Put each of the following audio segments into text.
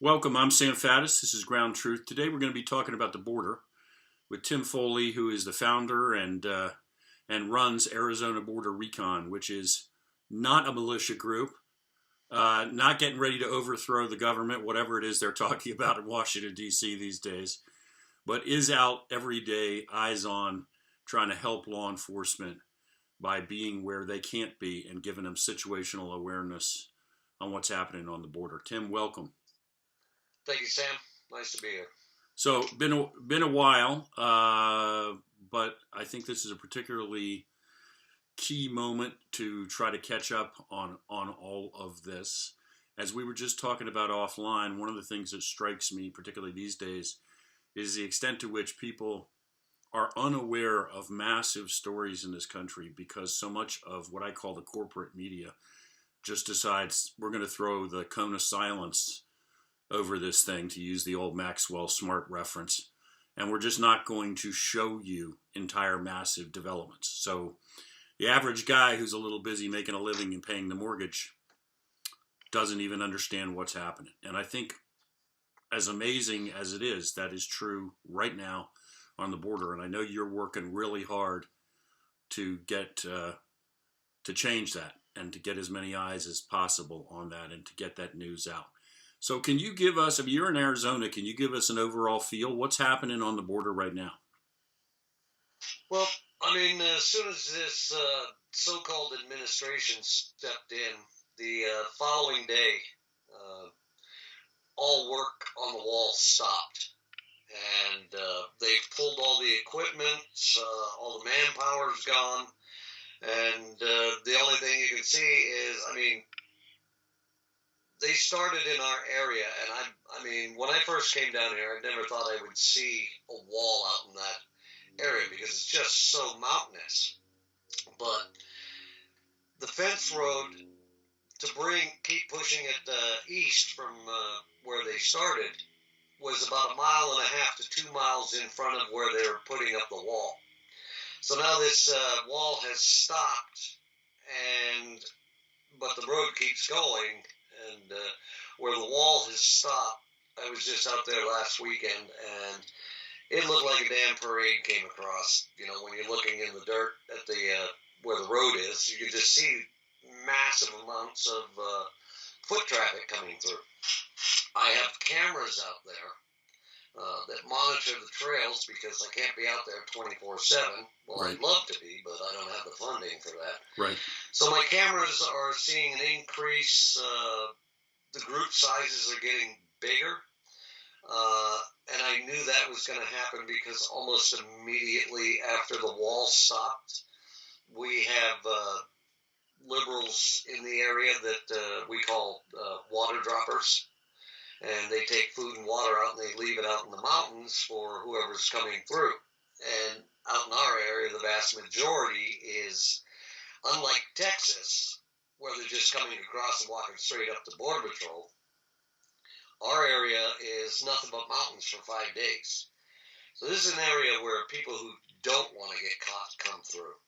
Welcome, I'm Sam Faddis. This is Ground Truth. Today we're going to be talking about the border with Tim Foley, who is the founder and runs Arizona Border Recon, which is not a militia group, not getting ready to overthrow the government, whatever it is they're talking about in Washington, D.C. these days, but is out every day, eyes on, trying to help law enforcement by being where they can't be and giving them situational awareness on what's happening on the border. Tim, welcome. Thank you, Sam. Nice to be here. So been a while, but I think this is a particularly key moment to try to catch up on all of this. As we were just talking about offline, one of the things that strikes me, particularly these days, is the extent to which people are unaware of massive stories in this country because so much of what I call the corporate media just decides we're going to throw the cone of silence over this thing, to use the old Maxwell Smart reference, and we're just not going to show you entire massive developments. So the average guy who's a little busy making a living and paying the mortgage doesn't even understand what's happening. And I think, as amazing as it is, that is true right now on the border. And I know you're working really hard to get to change that and to get as many eyes as possible on that and to get that news out. So can you give us, if you're in Arizona, can you give us an overall feel? What's happening on the border right now? Well, as soon as this so-called administration stepped in, the following day, all work on the wall stopped. And they've pulled all the equipment, all the manpower's gone. And the only thing you can see is, they started in our area, and when I first came down here, I never thought I would see a wall out in that area because it's just so mountainous. But the fence road to keep pushing it east from where they started was about 1.5 miles to 2 miles in front of where they were putting up the wall. So now this wall has stopped, but the road keeps going. And where the wall has stopped, I was just out there last weekend, and it looked like a damn parade came across. You know, when you're looking in the dirt at the where the road is, you can just see massive amounts of foot traffic coming through. I have cameras out there that monitor the trails because I can't be out there 24/7. Well, Right. I'd love to be, but I don't have the funding for that. Right. So my cameras are seeing an increase. The group sizes are getting bigger. And I knew that was going to happen because almost immediately after the wall stopped, we have liberals in the area that we call water droppers. And they take food and water out and they leave it out in the mountains for whoever's coming through. And out in our area, the vast majority is, unlike Texas, where they're just coming across and walking straight up to Border Patrol, our area is nothing but mountains for 5 days. So this is an area where people who don't want to get caught come through.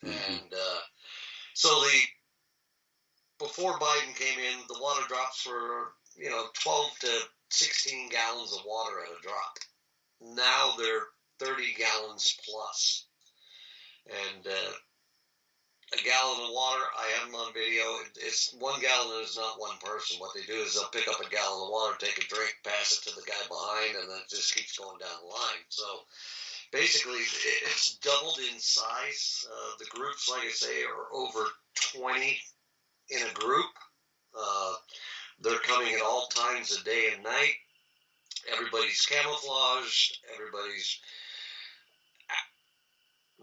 Mm-hmm. And so before Biden came in, the water drops were 12 to 16 gallons of water at a drop. Now they're 30 gallons plus. And a gallon of water, I have them on video. It's 1 gallon is not one person. What they do is they'll pick up a gallon of water, take a drink, pass it to the guy behind, and then it just keeps going down the line. So basically, it's doubled in size. The groups, like I say, are over 20 in a group. They're coming at all times of day and night. Everybody's camouflaged.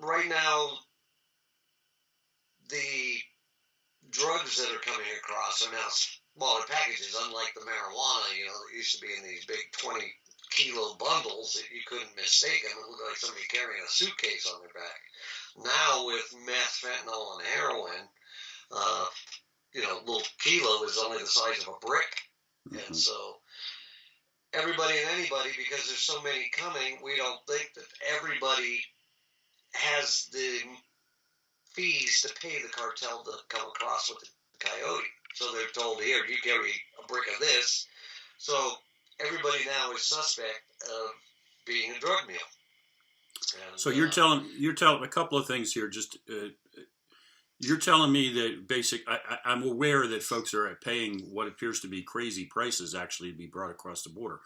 Right now, the drugs that are coming across are now smaller packages, unlike the marijuana, that used to be in these big 20-kilo bundles that you couldn't mistake them. It looked like somebody carrying a suitcase on their back. Now with meth, fentanyl, and heroin, little kilo is only the size of a brick. Mm-hmm. And so everybody and anybody, because there's so many coming, we don't think that everybody has the fees to pay the cartel to come across with the coyote. So they're told, here, you carry a brick of this. So everybody now is suspect of being a drug mule. And, so you're telling a couple of things here. Just you're telling me that I'm aware that folks are paying what appears to be crazy prices actually to be brought across the border,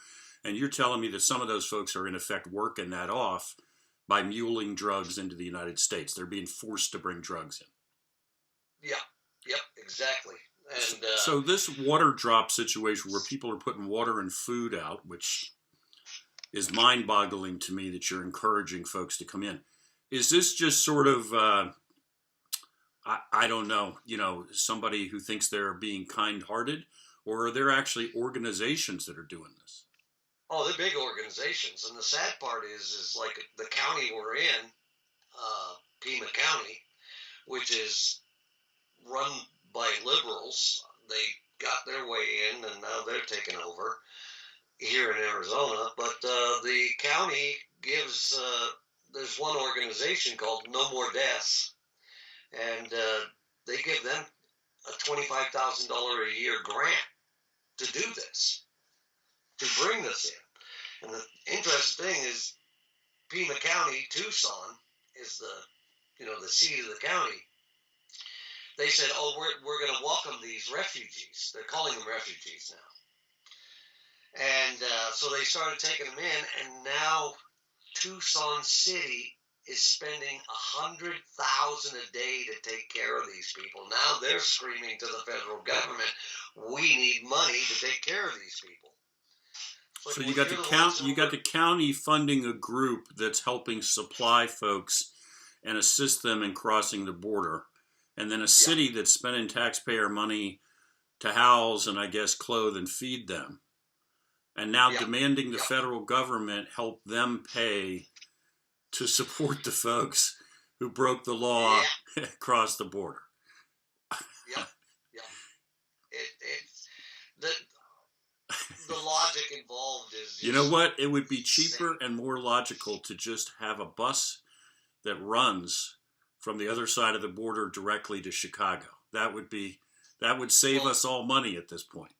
and you're telling me that some of those folks are in effect working that off by muling drugs into the United States. They're being forced to bring drugs in. Yeah. Yep. Exactly. And so this water drop situation where people are putting water and food out, which is mind-boggling to me that you're encouraging folks to come in. Is this just sort of, I don't know, somebody who thinks they're being kind-hearted, or are there actually organizations that are doing this? Oh, they're big organizations, and the sad part is like the county we're in, Pima County, which is run by liberals. They got their way in, and now they're taking over here in Arizona. But the county gives, there's one organization called No More Deaths, and they give them a $25,000 a year grant to do this, to bring this in. And the interesting thing is Pima County, Tucson, is the seat of the county. They said, oh, we're going to welcome these refugees. They're calling them refugees now. And so they started taking them in, and now Tucson City is spending $100,000 a day to take care of these people. Now they're screaming to the federal government, we need money to take care of these people. So you got the county funding a group that's helping supply folks and assist them in crossing the border, and then a city that's spending taxpayer money to house and I guess clothe and feed them, and now demanding the federal government help them pay to support the folks who broke the law across the border. The logic involved is... You know what? It would be cheaper and more logical to just have a bus that runs from the other side of the border directly to Chicago. That would save us all money at this point.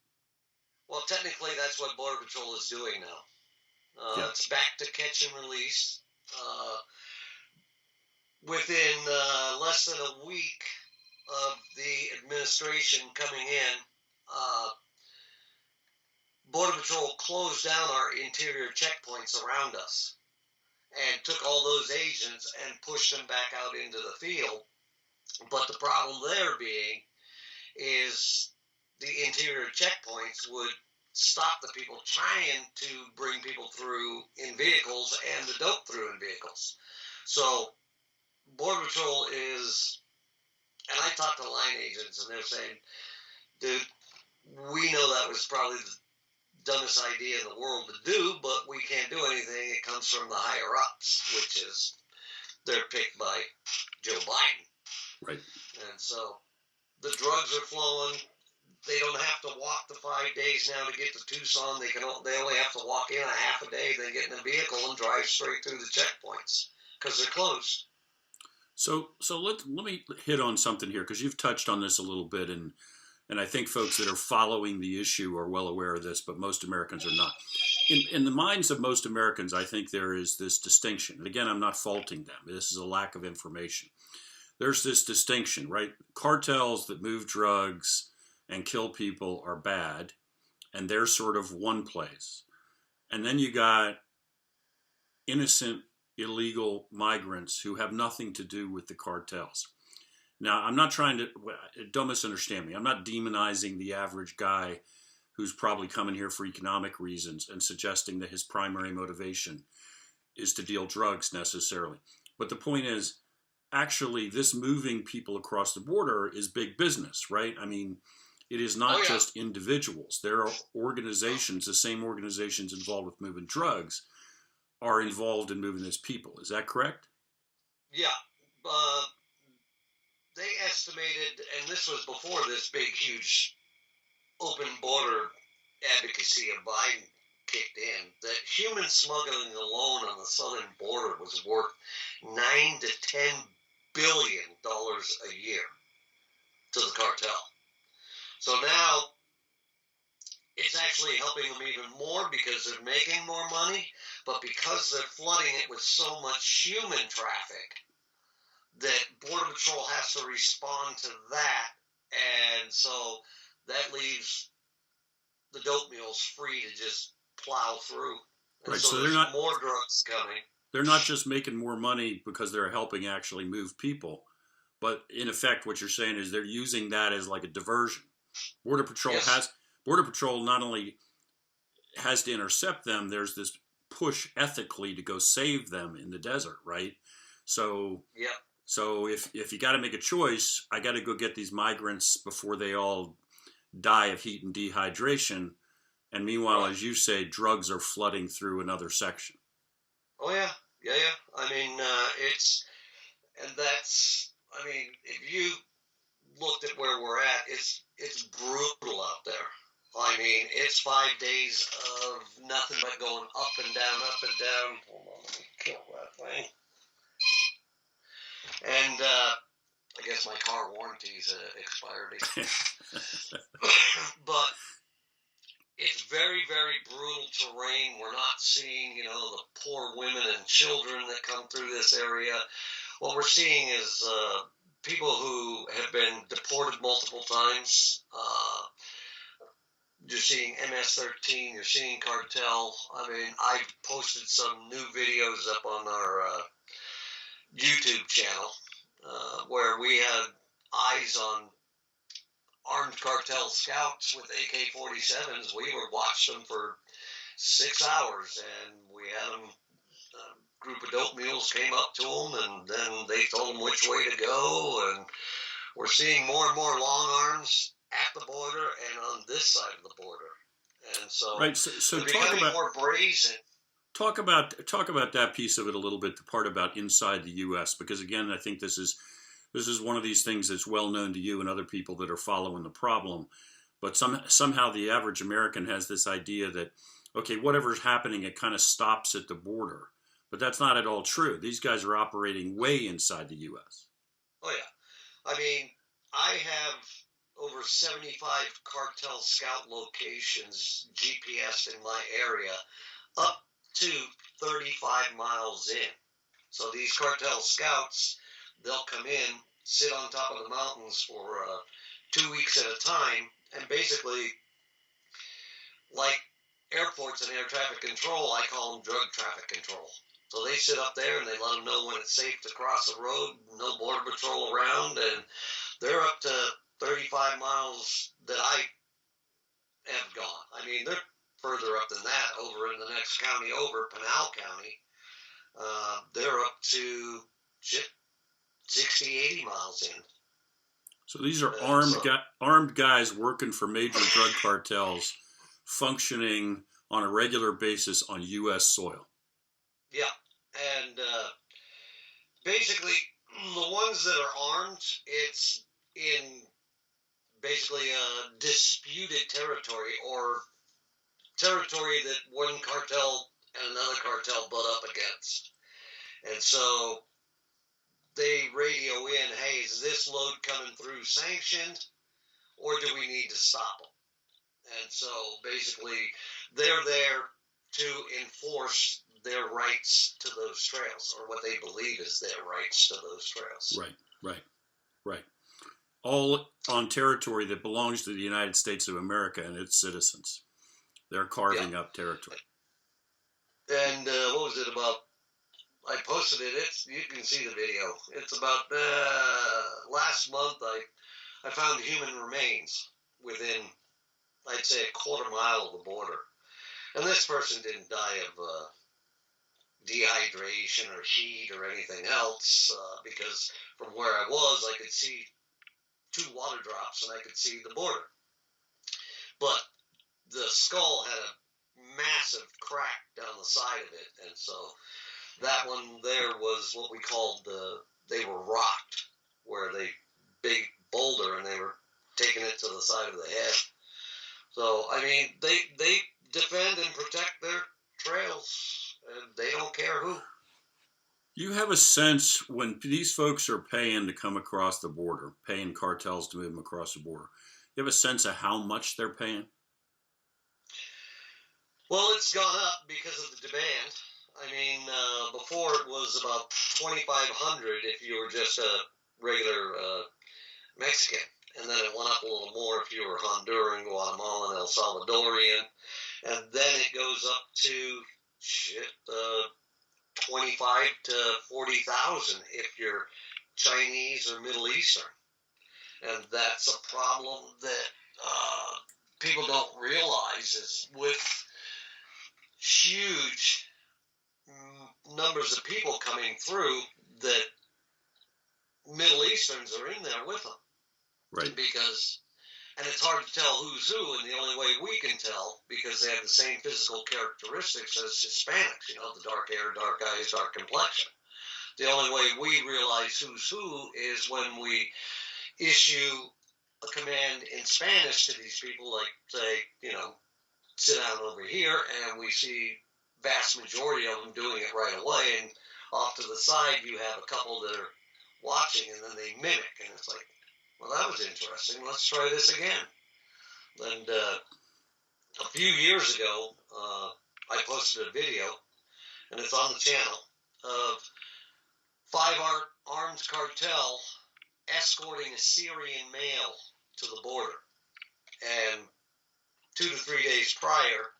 Well, technically, that's what Border Patrol is doing now. It's back to catch and release. Within less than a week of the administration coming in, Border Patrol closed down our interior checkpoints around us and took all those agents and pushed them back out into the field. But the problem there being is the interior checkpoints would stop the people trying to bring people through in vehicles and the dope through in vehicles. So Border Patrol is, and I talked to line agents and they're saying, dude, we know that was probably the dumbest idea in the world to do, but we can't do anything. It comes from the higher ups, which is they're picked by Joe Biden. Right. And so the drugs are flowing. They don't have to walk the 5 days now to get to Tucson. They only have to walk in a half a day, then get in a vehicle and drive straight through the checkpoints because they're closed. So let me hit on something here, because you've touched on this a little bit, and I think folks that are following the issue are well aware of this, but most Americans are not. In the minds of most Americans, I think there is this distinction. And again, I'm not faulting them. This is a lack of information. There's this distinction, right? Cartels that move drugs and kill people are bad, and they're sort of one place. And then you got innocent, illegal migrants who have nothing to do with the cartels. Now, I'm not trying to, don't misunderstand me. I'm not demonizing the average guy who's probably coming here for economic reasons and suggesting that his primary motivation is to deal drugs necessarily. But the point is, actually, this moving people across the border is big business, right? I mean, it is not just individuals. There are organizations, the same organizations involved with moving drugs are involved in moving these people. Is that correct? Yeah. They estimated, and this was before this big, huge open border advocacy of Biden kicked in, that human smuggling alone on the southern border was worth $9 to $10 billion a year to the cartel. So now it's actually helping them even more because they're making more money, but because they're flooding it with so much human traffic, that Border Patrol has to respond to that, and so that leaves the dope mules free to just plow through. And Right. so So there's more drugs coming. they're not just making more money because they're helping actually move people, but in effect, what you're saying is they're using that as like a diversion. Border Patrol Yes. Border Patrol not only has to intercept them, there's this push ethically to go save them in the desert, right? So Yep. so if you got to make a choice, I got to go get these migrants before they all die of heat and dehydration. And meanwhile, Right. as you say, drugs are flooding through another section. Oh yeah. Yeah. I mean, if you looked at where we're at, it's brutal out there. I mean, it's 5 days of nothing but going up and down, up and down. Hold on, let me kill that thing. And I guess my car warranty's expired. But it's very, very brutal terrain. We're not seeing, the poor women and children that come through this area. What we're seeing is people who have been deported multiple times. You're seeing MS-13. You're seeing cartel. I mean, I've posted some new videos up on our YouTube channel where we had eyes on armed cartel scouts with AK-47s. We would watch them for 6 hours, and we had them. A group of dope mules came up to them, and then they told them which way to go. And we're seeing more and more long arms at the border and on this side of the border. And so, right. So they're talk becoming about more brazen. talk about that piece of it a little bit. The part about inside the U.S. because again, I think this is one of these things that's well known to you and other people that are following the problem. But somehow the average American has this idea that, okay, whatever's happening, it kind of stops at the border. But that's not at all true. These guys are operating way inside the U.S. Oh, yeah. I mean, I have over 75 cartel scout locations GPS in my area up to 35 miles in. So these cartel scouts, they'll come in, sit on top of the mountains for 2 weeks at a time, and basically, like airports and air traffic control, I call them drug traffic control. So they sit up there and they let them know when it's safe to cross the road, no border patrol around, and they're up to 35 miles that I have gone. I mean, they're further up than that, over in the next county over, Pinal County. They're up to 60, 80 miles in. So these are armed guys working for major drug cartels, functioning on a regular basis on U.S. soil. Yeah, and basically the ones that are armed, it's in basically a disputed territory or territory that one cartel and another cartel butt up against. And so they radio in, hey, is this load coming through sanctioned, or do we need to stop them? And so basically they're there to enforce their rights to those trails, or what they believe is their rights to those trails. Right. All on territory that belongs to the United States of America and its citizens. They're carving up territory. And what was it about? I posted it. You can see the video. It's about last month. I found human remains within, I'd say, a quarter mile of the border. And this person didn't die of dehydration or heat or anything else, because from where I was, I could see 2 water drops and I could see the border. But the skull had a massive crack down the side of it, and so that one there was what we called they were rocked, where they big boulder and they were taking it to the side of the head. So I mean, they defend and protect their trails, and they don't care who. You have a sense when these folks are paying to come across the border, paying cartels to move them across the border, you have a sense of how much they're paying? Well, it's gone up because of the demand. I mean, before it was about 2,500 if you were just a regular Mexican. And then it went up a little more if you were Honduran, Guatemalan, El Salvadorian. And then it goes up to 25 to 40,000 if you're Chinese or Middle Eastern. And that's a problem that people don't realize is with huge numbers of people coming through that Middle Easterns are in there with them. Right. Because, and it's hard to tell who's who, and the only way we can tell, because they have the same physical characteristics as Hispanics, the dark hair, dark eyes, dark complexion. The only way we realize who's who is when we issue a command in Spanish to these people, like, say, sit down over here, and we see vast majority of them doing it right away, and off to the side you have a couple that are watching, and then they mimic, and it's like, well, that was interesting. Let's try this again. And a few years ago, I posted a video, and it's on the channel, of 5 armed cartel escorting a Syrian male to the border. And 2 to 3 days prior,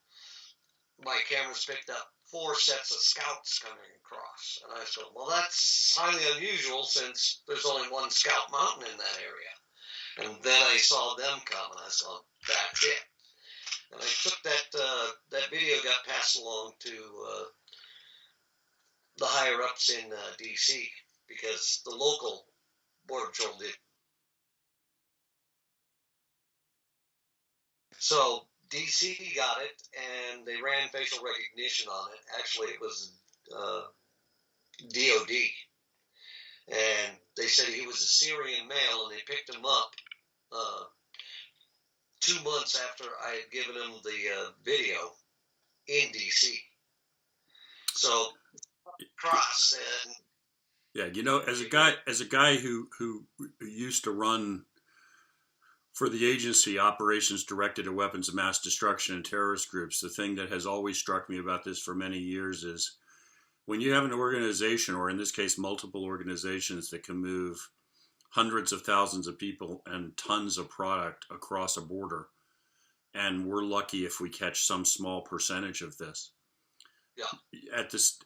my cameras picked up 4 sets of scouts coming across. And I thought, well, that's highly unusual since there's only one scout mountain in that area. And then I saw them come, and I saw, that's it. And I took that video got passed along to the higher-ups in D.C., because the local Border Patrol did. So D.C. got it, and they ran facial recognition on it. Actually, it was DOD. And they said he was a Syrian male, and they picked him up 2 months after I had given him the video in D.C. So, cross and... Yeah, as a guy who used to run for the agency operations directed at weapons of mass destruction and terrorist groups, the thing that has always struck me about this for many years is when you have an organization, or in this case, multiple organizations that can move hundreds of thousands of people and tons of product across a border, and we're lucky if we catch some small percentage of this. Yeah.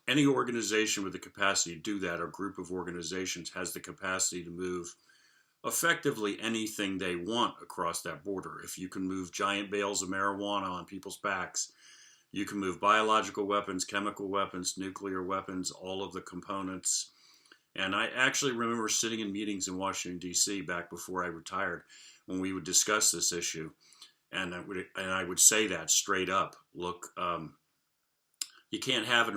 Any organization with the capacity to do that, or group of organizations, has the capacity to move effectively anything they want across that border. If you can move giant bales of marijuana on people's backs, you can move biological weapons, chemical weapons, nuclear weapons, all of the components. And I actually remember sitting in meetings in Washington, D.C. back before I retired when we would discuss this issue. And I would say that straight up. Look, you can't have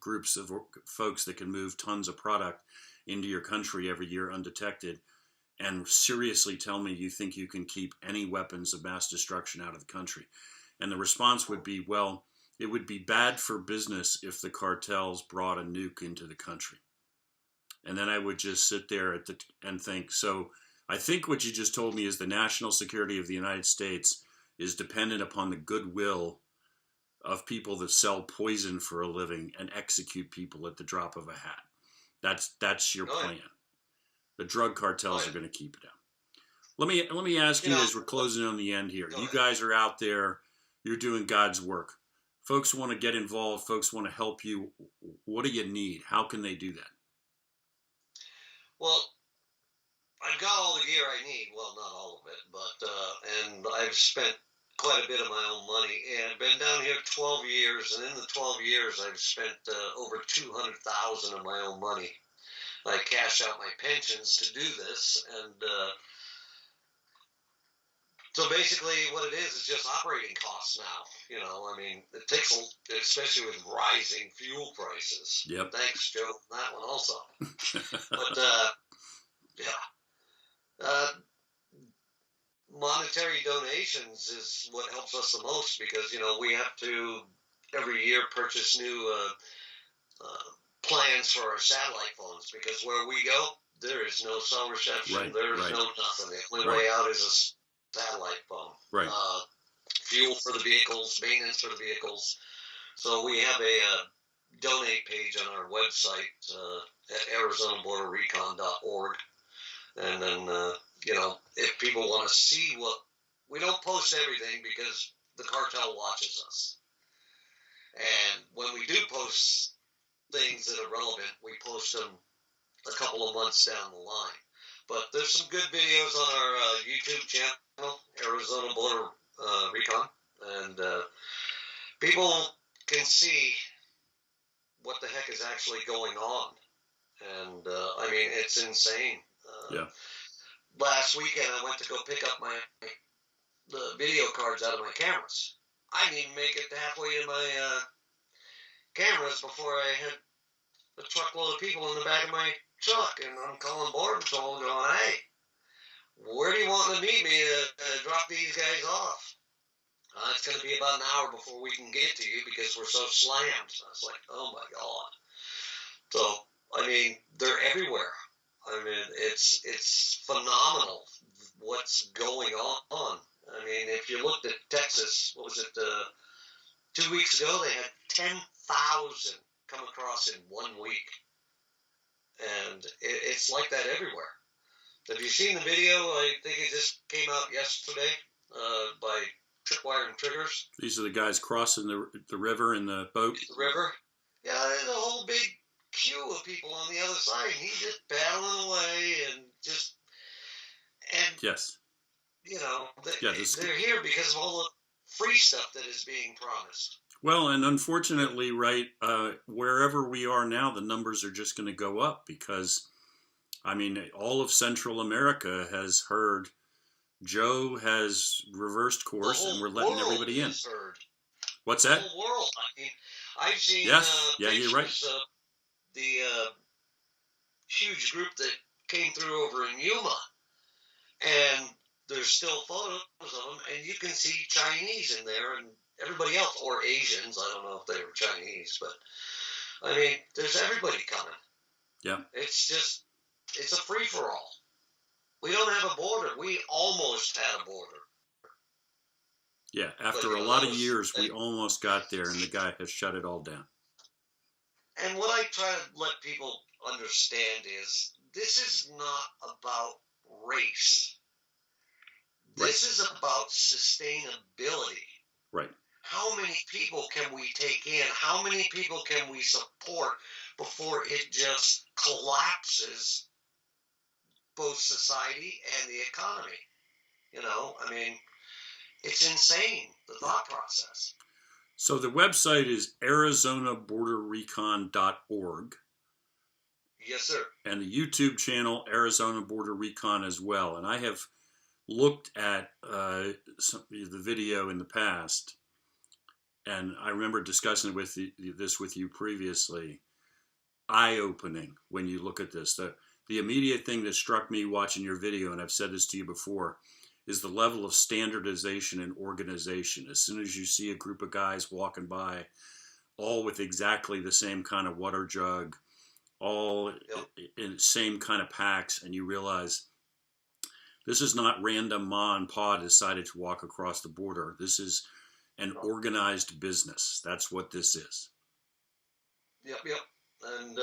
groups of folks that can move tons of product into your country every year undetected and seriously tell me you think you can keep any weapons of mass destruction out of the country. And the response would be, well, it would be bad for business if the cartels brought a nuke into the country. And then I would just sit there and think, so I think what you just told me is the national security of the United States is dependent upon the goodwill of people that sell poison for a living and execute people at the drop of a hat. That's your plan. The drug cartels are going to keep it out. Let me ask you, as we're closing on the end here. You guys are out there. You're doing God's work. Folks want to get involved. Folks want to help you. What do you need? How can they do that? Well, I've got all the gear I need. Well, not all of it, but and I've spent quite a bit of my own money, and I've been down here 12 years, and in the 12 years I've spent over $200,000 of my own money. I cash out my pensions to do this, and so basically what it is just operating costs now. I mean, it takes, especially with rising fuel prices. Yep. Thanks, Joe, for that one also. But monetary donations is what helps us the most, because we have to every year purchase new plans for our satellite phones, because where we go there is no cell reception. There's no nothing. The only way out is a satellite phone. Right. fuel for the vehicles, maintenance for the vehicles. So we have a donate page on our website at ArizonaBorderRecon.org. And then, if people want to see we don't post everything because the cartel watches us. And when we do post things that are relevant, we post them a couple of months down the line. But there's some good videos on our YouTube channel, Arizona Border Recon, and people can see what the heck is actually going on. And, it's insane. Yeah. Last weekend, I went to go pick up the video cards out of my cameras. I didn't even make it halfway to my cameras before I had a truckload of people in the back of my truck, and I'm calling Border Patrol and going, hey, where do you want to meet me to drop these guys off? It's going to be about an hour before we can get to you because we're so slammed. I was like, oh my God. So, they're everywhere. It's phenomenal what's going on. If you looked at Texas, what was it, 2 weeks ago, they had 10,000 come across in 1 week. And it's like that everywhere. Have you seen the video? I think it just came out yesterday by Tripwire and Triggers. These are the guys crossing the river in the boat? The river. Yeah, there's a whole big queue of people on the other side. And he's just paddling away and just... Yes. They're here because of all the free stuff that is being promised. Well, and unfortunately, right, wherever we are now, the numbers are just going to go up because, all of Central America has heard Joe has reversed course and we're letting everybody in. What's that? The whole world. I've seen yes. Yeah, pictures you're right. of the huge group that came through over in Yuma. And there's still photos of them, and you can see Chinese in there and everybody else, or Asians. I don't know if they were Chinese, but there's everybody coming. Yeah. It's a free-for-all. We don't have a border. We almost had a border. Yeah, after a lot of years, we almost got there, and the guy has shut it all down. And what I try to let people understand is this is not about race. This is about sustainability. Right. How many people can we take in? How many people can we support before it just collapses both society and the economy? It's insane, the thought process. So the website is ArizonaBorderRecon.org. Yes, sir. And the YouTube channel, Arizona Border Recon, as well. And I have looked at the video in the past, and I remember discussing this with you previously. Eye-opening when you look at this. The immediate thing that struck me watching your video, and I've said this to you before, is the level of standardization and organization. As soon as you see a group of guys walking by, all with exactly the same kind of water jug, all in the same kind of packs, and you realize this is not random ma and pa decided to walk across the border. This is an organized business. That's what this is. Yep. And,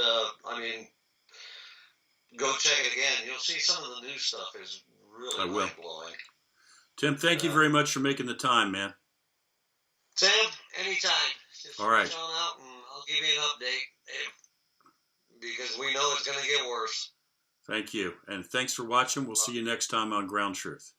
go check it again. You'll see some of the new stuff is really mind-blowing. Tim, thank you very much for making the time, man. Sam, anytime. Just all right. Reach on out and I'll give you an update because we know it's going to get worse. Thank you. And thanks for watching. We'll see you next time on Ground Truth.